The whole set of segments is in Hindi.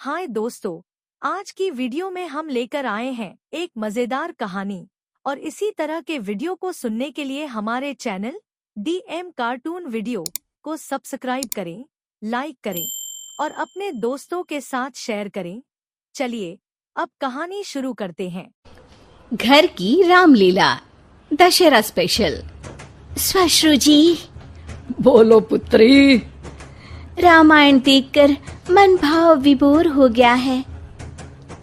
हाय दोस्तों, आज की वीडियो में हम लेकर आए हैं एक मजेदार कहानी। और इसी तरह के वीडियो को सुनने के लिए हमारे चैनल DM कार्टून वीडियो को सब्सक्राइब करें, लाइक करें और अपने दोस्तों के साथ शेयर करें। चलिए अब कहानी शुरू करते हैं। घर की रामलीला दशहरा स्पेशल। श्वाश्रु जी, बोलो पुत्री। रामायण देखकर मन भाव विभोर हो गया है।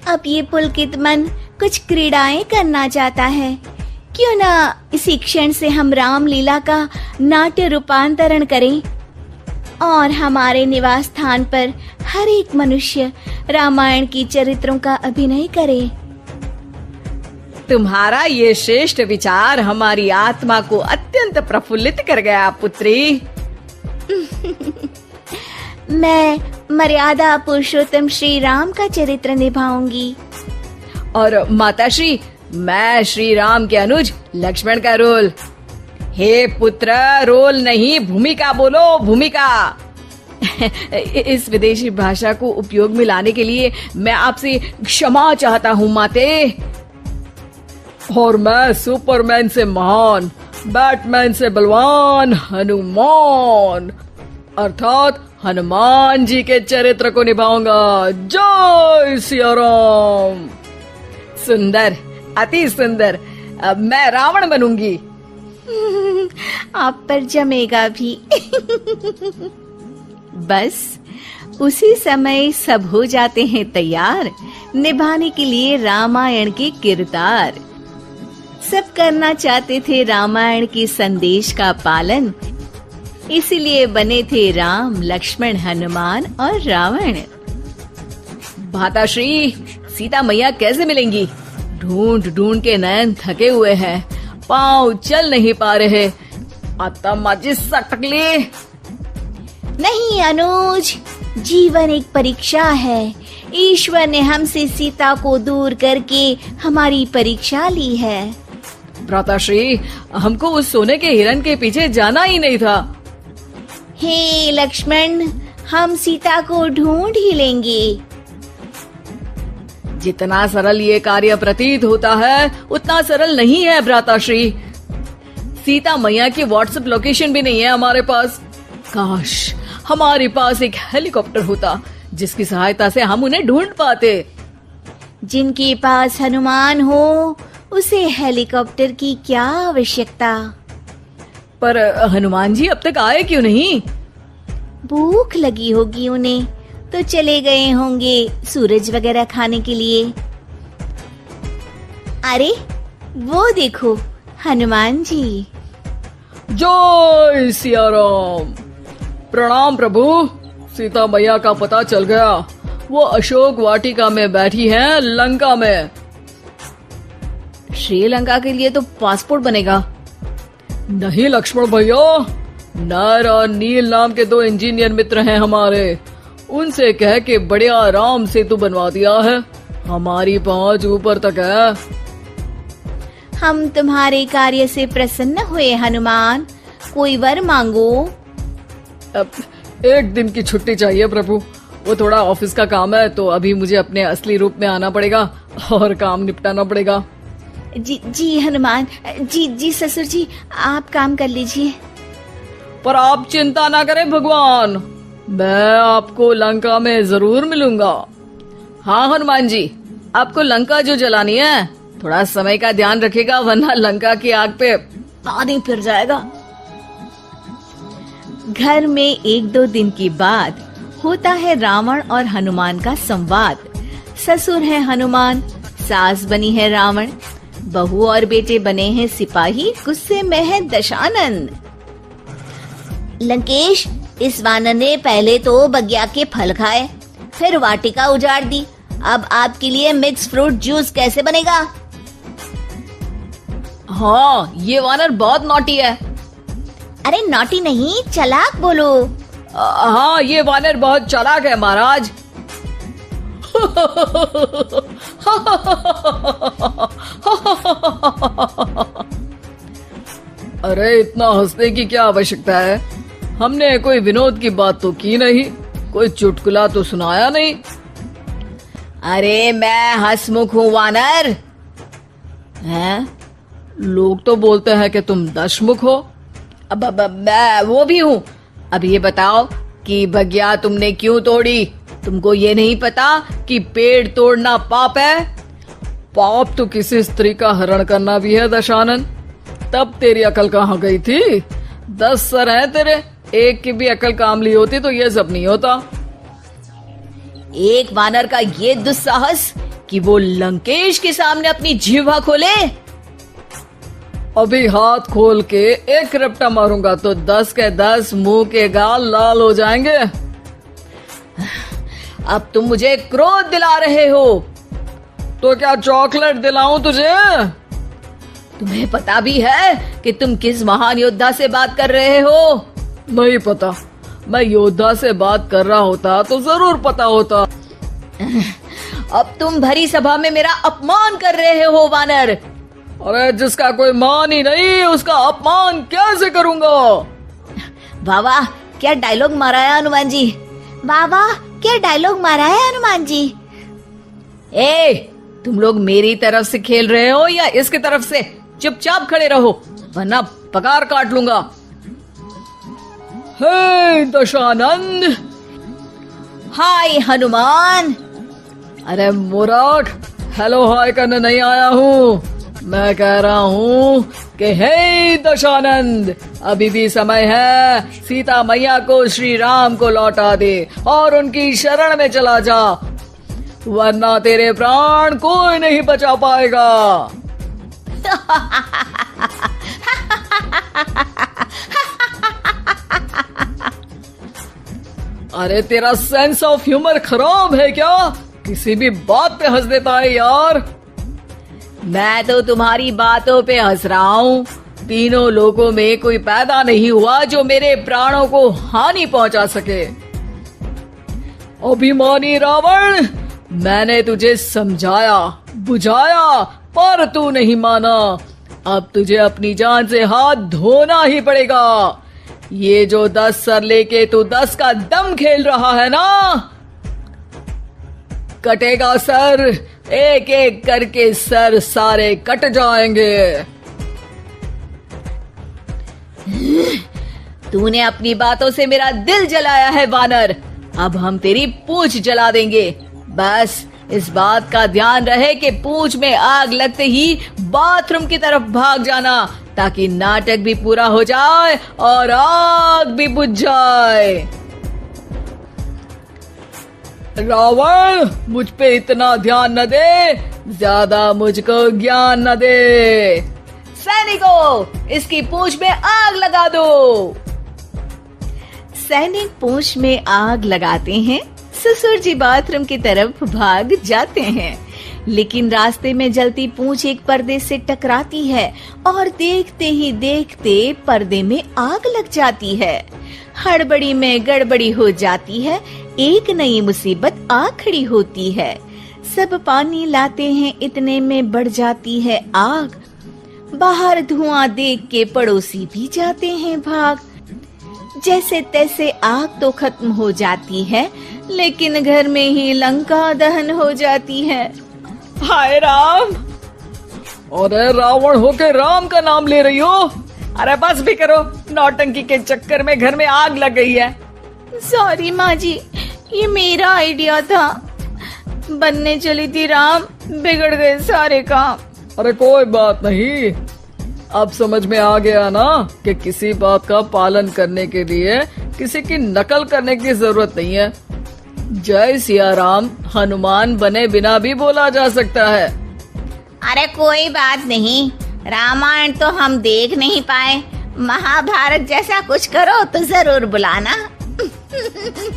अब ये पुलकित मन कुछ क्रीड़ाएं करना चाहता है। क्यों ना इसी क्षण से हम रामलीला का नाट्य रूपांतरण करें और हमारे निवास स्थान पर हर एक मनुष्य रामायण की चरित्रों का अभिनय करे। तुम्हारा ये श्रेष्ठ विचार हमारी आत्मा को अत्यंत प्रफुल्लित कर गया पुत्री। मैं मर्यादा पुरुषोत्तम श्री राम का चरित्र निभाऊंगी। और माताश्री, मैं श्री राम के अनुज लक्ष्मण का रोल। हे पुत्र, रोल नहीं भूमिका बोलो, भूमिका। इस विदेशी भाषा को उपयोग में लाने के लिए मैं आपसे क्षमा चाहता हूँ माते। और मैं सुपरमैन से महान, बैटमैन से बलवान हनुमान अर्थात हनुमान जी के चरित्र को निभाऊंगा। जय सिया राम। सुंदर, अति सुंदर। अब मैं रावण बनूंगी। आप पर जमेगा भी। बस उसी समय सब हो जाते हैं तैयार निभाने के लिए रामायण के किरदार। सब करना चाहते थे रामायण के संदेश का पालन, इसीलिए बने थे राम, लक्ष्मण, हनुमान और रावण। माताश्री, सीता मैया कैसे मिलेंगी? ढूंढ ढूंढ के नयन थके हुए हैं, पाँव चल नहीं पा रहे। आता माजी सटकली। नहीं अनुज, जीवन एक परीक्षा है। ईश्वर ने हमसे सीता को दूर करके हमारी परीक्षा ली है। भ्राताश्री, हमको उस सोने के हिरण के पीछे जाना ही नहीं था। हे लक्ष्मण, हम सीता को ढूंढ ही लेंगे। जितना सरल ये कार्य प्रतीत होता है उतना सरल नहीं है भ्राताश्री। सीता मैया की व्हाट्सएप लोकेशन भी नहीं है हमारे पास। काश हमारे पास एक हेलीकॉप्टर होता जिसकी सहायता से हम उन्हें ढूंढ पाते। जिनके पास हनुमान हो उसे हेलीकॉप्टर की क्या आवश्यकता। पर हनुमान जी अब तक आए क्यों नहीं? भूख लगी होगी उन्हें, तो चले गए होंगे सूरज वगैरह खाने के लिए। अरे वो देखो हनुमान जी। जय सिया राम। प्रणाम प्रभु। सीता मैया का पता चल गया, वो अशोक वाटिका में बैठी हैं लंका में। श्रीलंका के लिए तो पासपोर्ट बनेगा। नहीं लक्ष्मण भैया, नर और नील नाम के दो इंजीनियर मित्र हैं हमारे। उनसे कह के बढ़िया आराम सेतु बनवा दिया है। हमारी पहुंच ऊपर तक है। हम तुम्हारे कार्य से प्रसन्न हुए हनुमान, कोई वर मांगो। अब एक दिन की छुट्टी चाहिए प्रभु। वो थोड़ा ऑफिस का काम है, तो अभी मुझे अपने असली रूप में आना पड़ेगा और काम निपटाना पड़ेगा। जी हनुमान जी ससुर जी, आप काम कर लीजिए। पर आप चिंता ना करें भगवान, मैं आपको लंका में जरूर मिलूंगा। हाँ हनुमान जी, आपको लंका जो जलानी है थोड़ा समय का ध्यान रखेगा, वरना लंका की आग पे पानी फिर जाएगा। घर में एक दो दिन के बाद होता है रावण और हनुमान का संवाद। ससुर है हनुमान, सास बनी है रावण, बहू और बेटे बने हैं सिपाही, गुस्से में है दशानंद। लंकेश, इस वानर ने पहले तो बगिया के फल खाए, फिर वाटिका उजाड़ दी। अब आपके लिए मिक्स फ्रूट जूस कैसे बनेगा? हाँ, ये वानर बहुत नॉटी है। अरे नॉटी नहीं, चालाक बोलो। हाँ, ये वानर बहुत चालाक है महाराज। अरे इतना हंसने की क्या आवश्यकता है? हमने कोई विनोद की बात तो की नहीं, कोई चुटकुला तो सुनाया नहीं। अरे मैं हंसमुख हूँ वानर। हैं? लोग तो बोलते हैं कि तुम दशमुख हो। अब मैं वो भी हूँ। अब ये बताओ कि बगिया तुमने क्यों तोड़ी? तुमको ये नहीं पता कि पेड़ तोड़ना पाप है? पाप तो किसी स्त्री का हरण करना भी है दशानन। तब तेरी अकल कहाँ गई थी? 10 सर हैं तेरे, एक की भी अकल काम ली होती तो ये सब नहीं होता। एक वानर का ये दुस्साहस कि वो लंकेश के सामने अपनी जिह्वा खोले। अभी हाथ खोल के एक रपटा मारूंगा तो 10 के 10 मुंह के गाल लाल हो जाएंगे। अब तुम मुझे क्रोध दिला रहे हो। तो क्या चॉकलेट दिलाऊं तुझे? तुम्हें पता भी है कि तुम किस महान योद्धा से बात कर रहे हो? नहीं पता। मैं योद्धा से बात कर रहा होता तो जरूर पता होता। अब तुम भरी सभा में मेरा अपमान कर रहे हो वानर। अरे जिसका कोई मान ही नहीं उसका अपमान कैसे करूंगा? वाह वाह, क्या डायलॉग मारा है हनुमान जी। वाह वाह, क्या डायलॉग मारा है हनुमान जी। ए, तुम लोग मेरी तरफ से खेल रहे हो या इसकी तरफ से? चुपचाप खड़े रहो वरना पगार काट लूंगा। हे दशानंद। हाय हनुमान। अरे मूर्ख, हेलो हाय करने नहीं आया हूँ। मैं कह रहा हूँ कि हे दशानंद, अभी भी समय है। सीता मैया को श्री राम को लौटा दे और उनकी शरण में चला जा, वरना तेरे प्राण कोई नहीं बचा पाएगा। अरे तेरा सेंस ऑफ ह्यूमर खराब है क्या? किसी भी बात पे हंस देता है यार। मैं तो तुम्हारी बातों पे हंस रहा हूँ। तीनों लोगों में कोई पैदा नहीं हुआ जो मेरे प्राणों को हानि पहुंचा सके। अभिमानी रावण, मैंने तुझे समझाया बुझाया पर तू नहीं माना। अब तुझे अपनी जान से हाथ धोना ही पड़ेगा। ये जो 10 सर लेके तू 10 का दम खेल रहा है ना, कटेगा सर। एक एक करके सर सारे कट जाएंगे। तूने अपनी बातों से मेरा दिल जलाया है वानर। अब हम तेरी पूंछ जला देंगे। बस इस बात का ध्यान रहे कि पूंछ में आग लगते ही बाथरूम की तरफ भाग जाना, ताकि नाटक भी पूरा हो जाए और आग भी बुझ जाए। रावण, मुझ पे इतना ध्यान न दे, ज्यादा मुझको ज्ञान न दे। सैनिकों, इसकी पूंछ में आग लगा दो। सैनिक पूंछ में आग लगाते हैं। ससुर जी बाथरूम की तरफ भाग जाते हैं, लेकिन रास्ते में जलती पूंछ एक पर्दे से टकराती है और देखते ही देखते पर्दे में आग लग जाती है। हड़बड़ी में गड़बड़ी हो जाती है। एक नई मुसीबत आ खड़ी होती है। सब पानी लाते हैं, इतने में बढ़ जाती है आग। बाहर धुआं देख के पड़ोसी भी जाते हैं भाग। जैसे तैसे आग तो खत्म हो जाती है, लेकिन घर में ही लंका दहन हो जाती है। हाय राम। अरे रावण होके राम का नाम ले रही हो? अरे बस भी करो, नौटंकी के चक्कर में घर में आग लग गई है। सॉरी माँ जी, ये मेरा आइडिया था। बनने चली थी राम, बिगड़ गए सारे काम। अरे कोई बात नहीं, अब समझ में आ गया ना कि किसी बात का पालन करने के लिए किसी की नकल करने की जरूरत नहीं है। जय सिया राम हनुमान बने बिना भी बोला जा सकता है। अरे कोई बात नहीं, रामायण तो हम देख नहीं पाए। महाभारत जैसा कुछ करो तो जरूर बुलाना।